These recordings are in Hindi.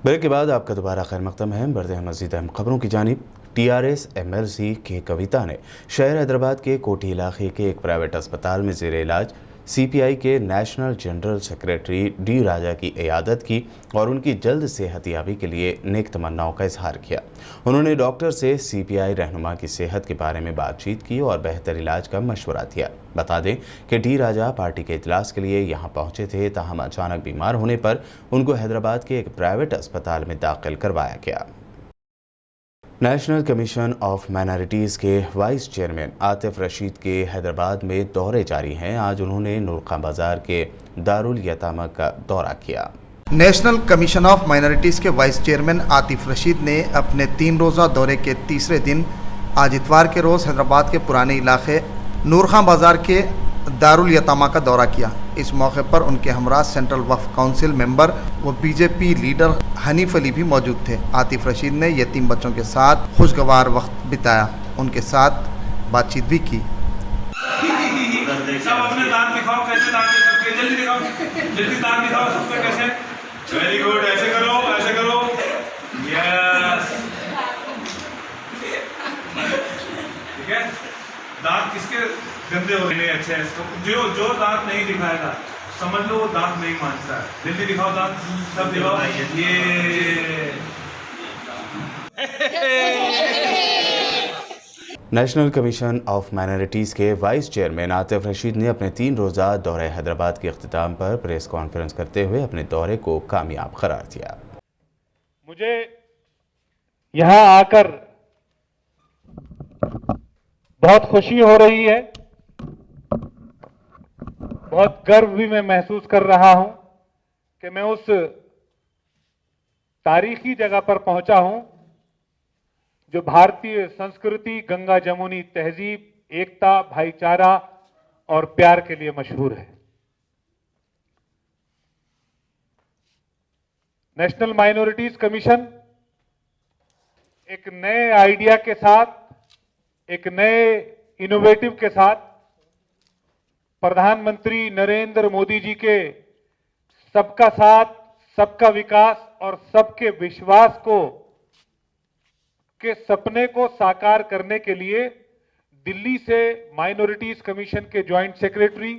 ब्रेक के बाद आपका दोबारा खैर मकदम है। बढ़ते हैं मज़ीद अहम खबरों की जानिब। टीआरएस एमएलसी के कविता ने शहर हैदराबाद के कोठी इलाके के एक प्राइवेट अस्पताल में ज़ेर इलाज सीपीआई के नेशनल जनरल सेक्रेटरी डी राजा की इयादत की और उनकी जल्द सेहतयाबी के लिए नेक तमन्नाओं का इजहार किया। उन्होंने डॉक्टर से सीपीआई रहनुमा की सेहत के बारे में बातचीत की और बेहतर इलाज का मशवरा दिया। बता दें कि डी राजा पार्टी के इजलास के लिए यहाँ पहुंचे थे, ताहम अचानक बीमार होने पर उनको हैदराबाद के एक प्राइवेट अस्पताल में दाखिल करवाया गया। नेशनल कमीशन ऑफ माइनॉरिटीज़ के वाइस चेयरमैन आतिफ रशीद के हैदराबाद में दौरे जारी हैं। आज उन्होंने नूरखां बाजार के दारुल यतामा का दौरा किया। नेशनल कमीशन ऑफ माइनॉरिटीज़ के वाइस चेयरमैन आतिफ रशीद ने अपने 3 रोज़ा दौरे के तीसरे दिन आज इतवार के रोज़ हैदराबाद के पुराने इलाके नूरखां बाजार के दारुल यतामा का दौरा किया। इस मौके पर उनके हमरा सेंट्रल वक्फ काउंसिल मेंबर व बीजेपी लीडर हनीफ अली भी मौजूद थे। आतिफ रशीद ने यतीम बच्चों के साथ खुशगवार वक्त बिताया, उनके साथ बातचीत भी की। सब अपने दांत दिखाओ, कैसे दांत दिखाओ, जल्दी दिखाओ, जल्दी दांत दिखाओ सबसे कैसे। वेरी गुड, ऐसे करो, ऐसे करो, यस, ठीक है। दांत किसके गंदे हो रहे हैं, अच्छे हैं। जो दांत नहीं दिखाएगा समझ लो वो दांत नहीं मानता है। जल्दी दिखाओ दांत, सब दिखाओ, ये नेशनल कमीशन ऑफ माइनॉरिटीज़ के वाइस चेयरमैन आतिफ रशीद ने अपने 3 रोज़ा दौरे हैदराबाद के अख्तिताम पर प्रेस कॉन्फ्रेंस करते हुए अपने दौरे को कामयाब करार दिया। मुझे यहाँ आकर बहुत खुशी हो रही है, बहुत गर्व भी मैं महसूस कर रहा हूं कि मैं उस तारीखी जगह पर पहुंचा हूं जो भारतीय संस्कृति, गंगा जमुनी तहजीब, एकता, भाईचारा और प्यार के लिए मशहूर है। नेशनल माइनॉरिटीज कमीशन एक नए आइडिया के साथ, एक नए इनोवेटिव के साथ प्रधानमंत्री नरेंद्र मोदी जी के सबका साथ, सबका विकास और सबके विश्वास के सपने को साकार करने के लिए दिल्ली से माइनॉरिटीज कमीशन के ज्वाइंट सेक्रेटरी,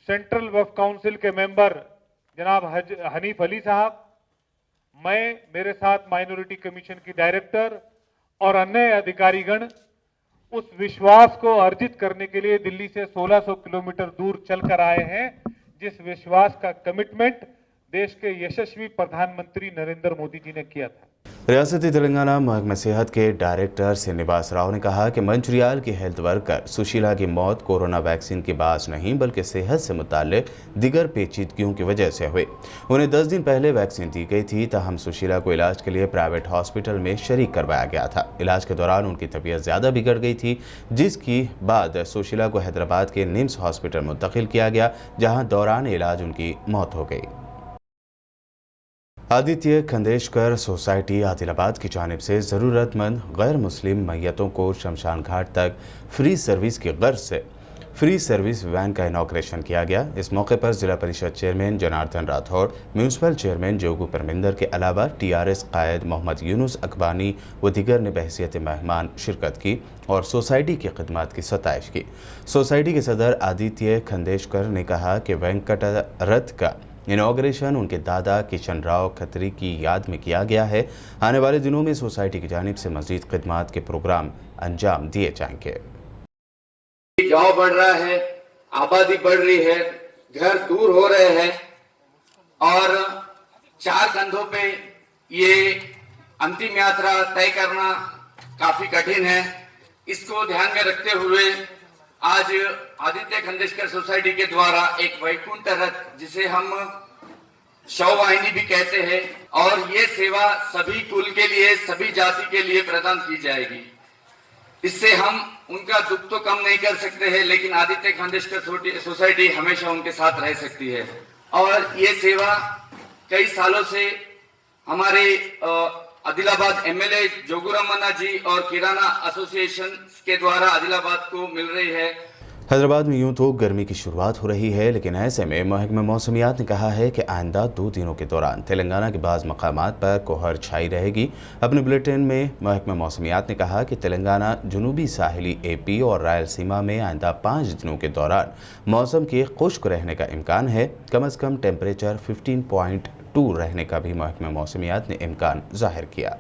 सेंट्रल वक्फ काउंसिल के मेंबर जनाब हनीफ अली साहब, मैं, मेरे साथ माइनॉरिटी कमीशन की डायरेक्टर और अन्य अधिकारीगण उस विश्वास को अर्जित करने के लिए दिल्ली से 1600 किलोमीटर दूर चलकर आए हैं, जिस विश्वास का कमिटमेंट देश के यशस्वी प्रधानमंत्री नरेंद्र मोदी जी ने किया था। रियासती तेलंगाना महकमा सेहत के डायरेक्टर श्रीनिवास राव ने कहा कि मंचरियाल की हेल्थ वर्कर सुशीला की मौत कोरोना वैक्सीन के बास नहीं बल्कि सेहत से मुताल्लिक दिगर पेचीदगियों की वजह से हुई। उन्हें 10 दिन पहले वैक्सीन दी गई थी, ताहम सुशीला को इलाज के लिए प्राइवेट हॉस्पिटल में शरीक करवाया गया था। इलाज के दौरान उनकी तबीयत ज़्यादा बिगड़ गई थी, जिसकी बाद सुशीला को हैदराबाद के निम्स हॉस्पिटल मुंतकिल किया गया, जहाँ दौरान इलाज उनकी मौत हो गई। आदित्य खंडेशकर सोसाइटी आदिलाबाद की जानिब से ज़रूरतमंद गैर मुस्लिम मैयतों को शमशान घाट तक फ्री सर्विस की गर्ज से फ्री सर्विस वैन का इनॉग्रेशन किया गया। इस मौके पर जिला परिषद chairman Janardan Rathore, municipal chairman Jogu Parminder के अलावा टीआरएस कायद मोहम्मद यूनुस अकबानी व दीगर ने बहसियत मेहमान शिरकत की और सोसाइटी की खिदमत की सताइश की। सोसाइटी के सदर आदित्य खंडेशकर ने कहा कि वेंकट रथ का इनॉग्रेशन उनके दादा किशन राव खत्री की याद में किया गया है। आने वाले दिनों में सोसाइटी की जानिब से मजीद खिदमत के प्रोग्राम अंजाम दिए जाएंगे। गांव बढ़ रहा है, आबादी बढ़ रही है, घर दूर हो रहे हैं और 4 कंधों पे ये अंतिम यात्रा तय करना काफी कठिन है। इसको ध्यान में रखते हुए आज आदित्य खंडेशकर सोसाइटी के द्वारा एक वैकुंठ रथ, जिसे हम शव वाहिनी भी कहते हैं, और ये सेवा सभी कुल के लिए, सभी जाति के लिए प्रदान की जाएगी। इससे हम उनका दुख तो कम नहीं कर सकते हैं, लेकिन आदित्य खंडेशकर सोसाइटी हमेशा उनके साथ रह सकती है। और ये सेवा कई सालों से हमारे आदिलाबाद एमएलए जोगू रमन्ना जी और किराना एसोसिएशन के द्वारा आदिलाबाद को मिल रही है। हैदराबाद में यूं तो गर्मी की शुरुआत हो रही है, लेकिन ऐसे में महकमा मौसमियात ने कहा है कि आइंदा 2 दिनों के दौरान तेलंगाना के बाज़ मकामात पर कोहर छाई रहेगी। अपने बुलेटिन में महकमा मौसमियात ने कहा कि तेलंगाना, जुनूबी साहिली AP और रायलसीमा में आइंदा 5 दिनों के दौरान मौसम के खुश्क रहने का इम्कान है। कम अज़ कम टेम्परेचर 15.2 रहने का भी महकमा मौसमियात ने इम्कान जाहिर किया।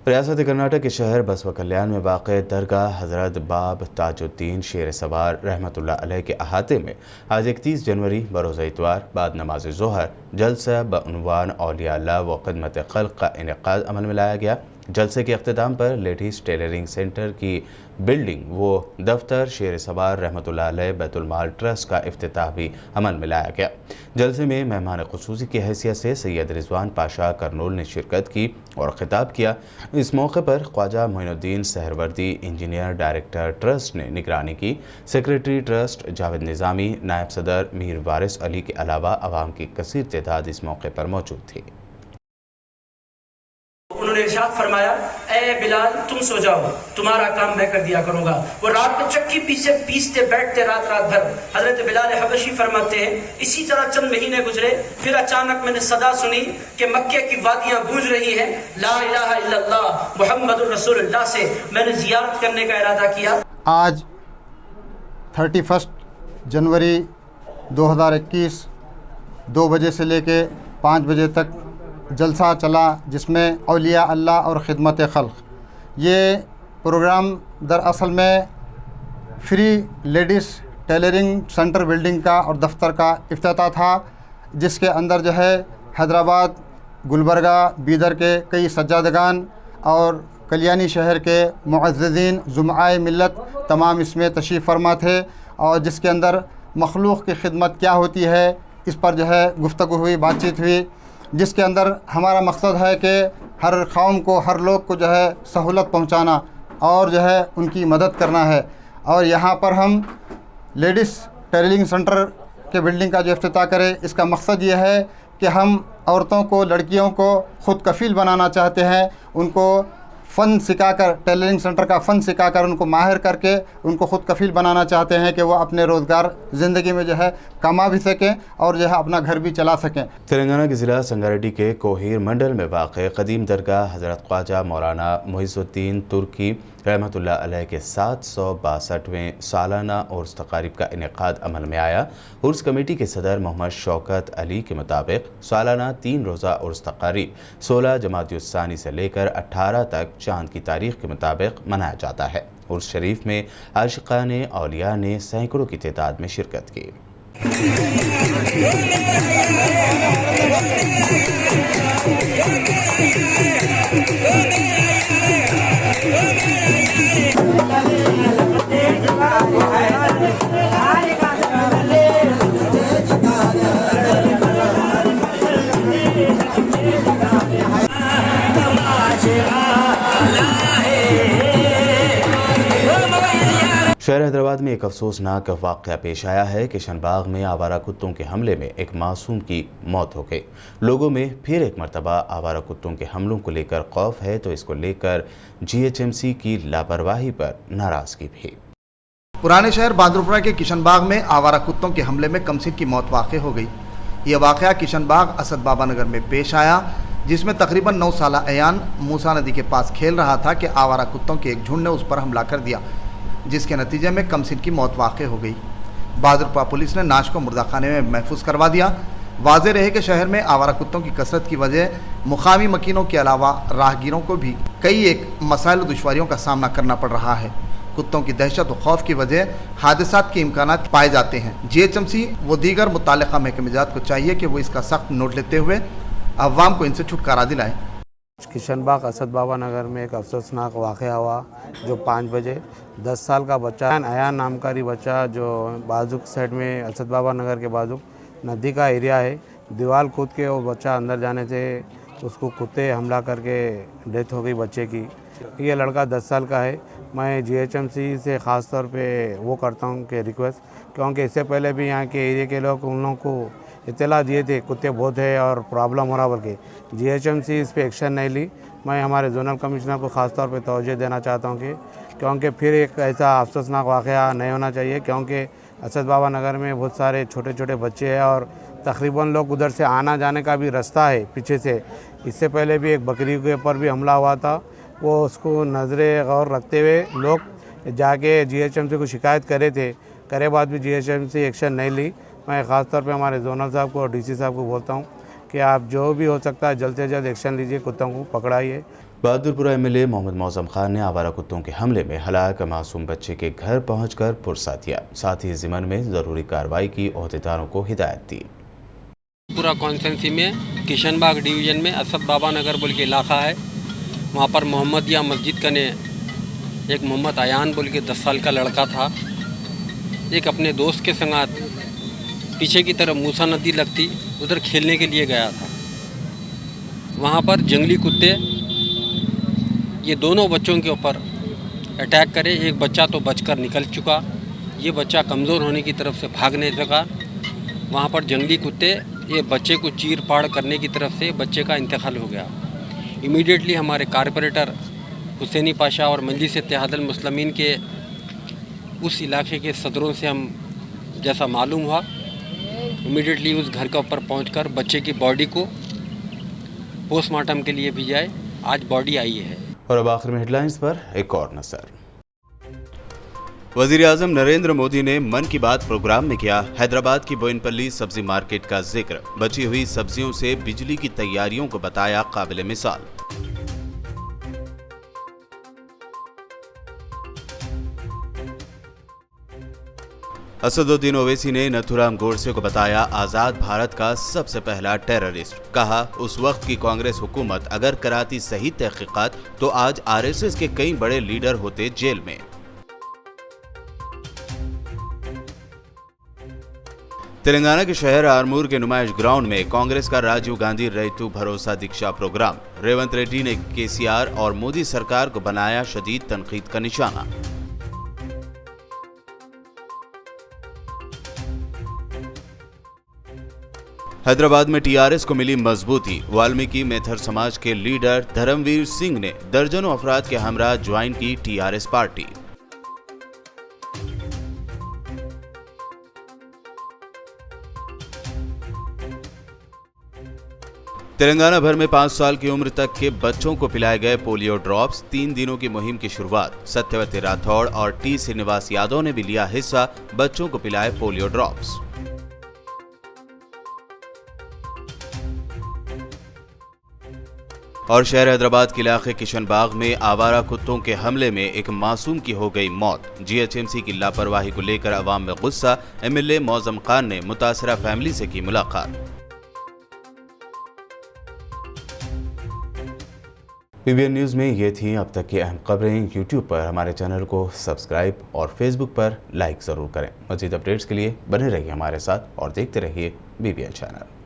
रियासत कर्नाटक के शहर बसवा कल्याण में वाक़ दरगाह हज़रत बाब ताजुद्दीन शेर सवार रहमतुल्लाह अलैह के अहाते में आज 31 जनवरी बरोज़ इतवार बाद नमाज ज़ोहर जलसा बउनवान औलिया अल्लाह व ख़िदमत ख़ल्क़ का इनेक़ाद अमल में लाया गया। जलसे के अख्ताम पर लेडीज़ टेलरिंग सेंटर की बिल्डिंग व दफ्तर शेर सवार रहमतुल्लाह अलैह बैतुल माल ट्रस्ट का इफ्तिताह भी अमल में लाया गया। जलसे में मेहमान ख़ुसूसी की हैसियत से सैयद रिजवान पाशा करनूल ने शिरकत की और ख़िताब किया। इस मौके पर Khwaja Moinuddin Suhrawardi engineer director trust ने निगरानी की। सेक्रेटरी ट्रस्ट जावेद निज़ामी, नायब सदर मीर वारिस अली के अलावा आवाम की कसीर तादाद इस मौके पर मौजूद थी। उन्होंने इरशाद फरमाया, ए बिलाल तुम सो जाओ, तुम्हारा काम मैं कर दिया करूंगा। वो रात में चक्की पीसते बैठते रात भर। हजरत बिलाल हबशी फरमाते हैं, इसी तरह चंद महीने गुजरे, फिर अचानक मैंने सदा सुनी कि मक्के की वादियां गूंज रही हैं, ला इलाहा इल्लल्लाह मुहम्मदुर रसूलुल्लाह से मैंने जियारत करने का इरादा किया। आज 31 जनवरी 2021 2 बजे से लेके 5 बजे तक जलसा चला, जिसमें औलिया अल्लाह और ख़िदमत ख़ल्क़ ये प्रोग्राम दरअसल में free ladies tailoring centre building का और दफ्तर का इफ्तिताह था, जिसके अंदर जो है हैदराबाद, गुलबर्गा, बीदर के कई सज्जादगान और कल्याणी शहर के मुअज़्ज़िज़ीन जुमाए मिल्लत तमाम इसमें तशरीफ़ फरमा थे, और जिसके अंदर मखलूक़ की खिदमत क्या होती है इस पर जो है गुफ्तगू हुई, बातचीत हुई, जिसके अंदर हमारा मकसद है कि हर कौम को, हर लोग को जो है सहूलत पहुंचाना और जो है उनकी मदद करना है। और यहाँ पर हम लेडीज़ टेलरिंग सेंटर के बिल्डिंग का जो इफ्तिताह करें, इसका मकसद ये है कि हम औरतों को, लड़कियों को ख़ुद कफ़ील बनाना चाहते हैं, उनको फ़न सिखाकर, टेलरिंग सेंटर का फ़न सिखाकर उनको माहिर करके उनको ख़ुद कफ़ील बनाना चाहते हैं कि वो अपने रोज़गार ज़िंदगी में जो है कमा भी सकें और जो है अपना घर भी चला सकें। तेलंगाना के ज़िला संगारेड्डी के कोहीर मंडल में वाक़ कदीम दरगाह हज़रत ख्वाजा मौलाना मुइज़ुद्दीन तुर्की रहमतुल्लाह अलैह के 762वें सालाना उर्स तकारीब का इनेक़ाद अमल में आया। उर्स कमेटी के सदर मोहम्मद शौकत अली के मुताबिक सालाना 3 रोज़ा उर्स तकारीब 16 जमात-उस-सानी से लेकर 18 तक चाँद की तारीख़ के मुताबिक मनाया जाता है। उर्स शरीफ में आशिक़ाने औलिया ने सैकड़ों की तादाद में शिरकत की। शहर हैदराबाद में एक अफसोसनाक वाक़या पेश आया है। किशनबाग में आवारा कुत्तों के हमले में एक मासूम की मौत हो गई। लोगों में फिर एक मरतबा आवारा कुत्तों के हमलों को लेकर खौफ है, तो इसको लेकर GHMC की लापरवाही पर नाराज़गी भी। पुराने शहर बहादुरपुरा के किशनबाग में आवारा कुत्तों के हमले में कमसिन की मौत वाक़ हो गई। यह वाक़या किशनबाग असद बाबा नगर में पेश आया, जिसमें तकरीबन 9 साला अयान मूसा नदी के पास खेल रहा था कि आवारा कुत्तों के एक झुंड ने उस पर हमला कर दिया, जिसके नतीजे में कमसिन की मौत वाक़ हो गई। बहादुरपुरा पुलिस ने नाश को मुर्दाखाने में महफूज करवा दिया। वाज़ेह रहे कि शहर में आवारा कुत्तों की कसरत की वजह मुकामी मकीनों के अलावा राहगीरों को भी कई एक मसाइल दुश्वारियों का सामना करना पड़ रहा है। कुत्तों की दहशत व खौफ की वजह हादसात के इम्कानात पाए जाते हैं। GHMC व दीगर मुताल्लिक़ा महकमेजात को चाहिए कि वो इसका सख्त नोट लेते हुए अवाम को इनसे छुटकारा दिलाएं। किशनबाग असद बाबा नगर में एक अफसोसनाक वाक़या हुआ, जो 5 बजे 10 साल का बच्चा, अयान नामकारी बच्चा, जो बाजुक साइड में असद बाबा नगर के बाजुक नदी का एरिया है, दीवार कूद के वो बच्चा अंदर जाने से उसको कुत्ते हमला करके डेथ हो गई बच्चे की। ये लड़का 10 साल का है। मैं GHMC से ख़ास तौर पे वो करता हूँ कि रिक्वेस्ट, क्योंकि इससे पहले भी यहाँ के एरिया के लोग उन लोगों को इत्तला दिए थे कुत्ते बहुत है और प्रॉब्लम हो रहा, बल्कि GHMC इस पर एक्शन नहीं ली। मैं हमारे जोनल कमिश्नर को ख़ास तौर पे तवज्जो देना चाहता हूँ कि क्योंकि फिर एक ऐसा अफसोसनाक वाक़या नहीं होना चाहिए, क्योंकि असद बाबा नगर में बहुत सारे छोटे छोटे बच्चे हैं और तकरीबन लोग उधर से आना जाने का भी रास्ता है पीछे से। इससे पहले भी एक बकरी के ऊपर भी हमला हुआ था, वो उसको नज़रे गौर रखते हुए लोग जाके GHMC को शिकायत करे बाद भी GHMC एक्शन नहीं ली। मैं ख़ास तौर पे हमारे जोनल साहब को और DC साहब को बोलता हूँ कि आप जो भी हो सकता है जल्द से जल्द एक्शन लीजिए, कुत्तों को पकड़ाइए। बहादुरपुरा MLA मोहम्मद मौज़म खान ने आवारा कुत्तों के हमले में हलाक मासूम बच्चे के घर पहुंचकर पुरसा दिया, साथ ही ज़िमन में ज़रूरी कार्रवाई की ओहदेदारों को हिदायत दी। पूरा कॉन्स्टेंसी में किशनबाग डिवीज़न में असद बाबा नगर बोल के इलाका है, वहाँ पर मोहम्मदिया मस्जिद का ने एक मोहम्मद अयान बोल के 10 साल का लड़का था, एक अपने दोस्त के संग पीछे की तरफ मूसा नदी लगती उधर खेलने के लिए गया था। वहाँ पर जंगली कुत्ते ये दोनों बच्चों के ऊपर अटैक करे। एक बच्चा तो बचकर निकल चुका, ये बच्चा कमज़ोर होने की तरफ से भाग नहीं सका। वहाँ पर जंगली कुत्ते ये बच्चे को चीर फाड़ करने की तरफ से बच्चे का इंतकाल हो गया। इमीडिएटली हमारे कारपोरेटर हुसैनी पाशा और मजलिस इत्तेहादुल मुस्लिमीन के उस इलाके के सदरों से हम जैसा मालूम हुआ, इमीडिएटली उस घर के ऊपर पहुंचकर बच्चे की बॉडी को पोस्टमार्टम के लिए भिजाए। आज बॉडी आई है। और अब आखिर में हेडलाइंस पर एक और नजर। वज़ीर-ए-आज़म नरेंद्र मोदी ने मन की बात प्रोग्राम में किया हैदराबाद की बोयनपल्ली सब्जी मार्केट का जिक्र। बची हुई सब्जियों से बिजली की तैयारियों को बताया काबिल मिसाल। असदुद्दीन ओवैसी ने नथुराम गोडसे को बताया आजाद भारत का सबसे पहला टेररिस्ट। कहा उस वक्त की कांग्रेस हुकूमत अगर कराती सही तहकीकात तो आज RSS के कई बड़े लीडर होते जेल में। तेलंगाना के शहर आरमूर के नुमाइश ग्राउंड में कांग्रेस का राजीव गांधी रैतु भरोसा दीक्षा प्रोग्राम। रेवंत रेड्डी ने KCR और मोदी सरकार को बनाया शदीद तनकीद का निशाना। हैदराबाद में TRS को मिली मजबूती। वाल्मीकि मेथर समाज के लीडर धर्मवीर सिंह ने दर्जनों अफराद के हमरा ज्वाइन की TRS पार्टी। तेलंगाना भर में 5 साल की उम्र तक के बच्चों को पिलाए गए पोलियो ड्रॉप्स। 3 दिनों की मुहिम की शुरुआत। सत्यवती राठौड़ और T श्रीनिवास यादव ने भी लिया हिस्सा। बच्चों को पिलाए पोलियो ड्रॉप्स। और शहर हैदराबाद के इलाके किशनबाग में आवारा कुत्तों के हमले में एक मासूम की हो गई मौत। GHMC की लापरवाही को लेकर अवाम में गुस्सा। MLA मौज़म खान ने मुतासरा फैमिली से की मुलाकात। PBN न्यूज़ में ये थी अब तक की अहम खबरें। YouTube पर हमारे चैनल को सब्सक्राइब और Facebook पर लाइक ज़रूर करें। मज़ीद अपडेट्स के लिए बने रहिए हमारे साथ और देखते रहिए BBN चैनल।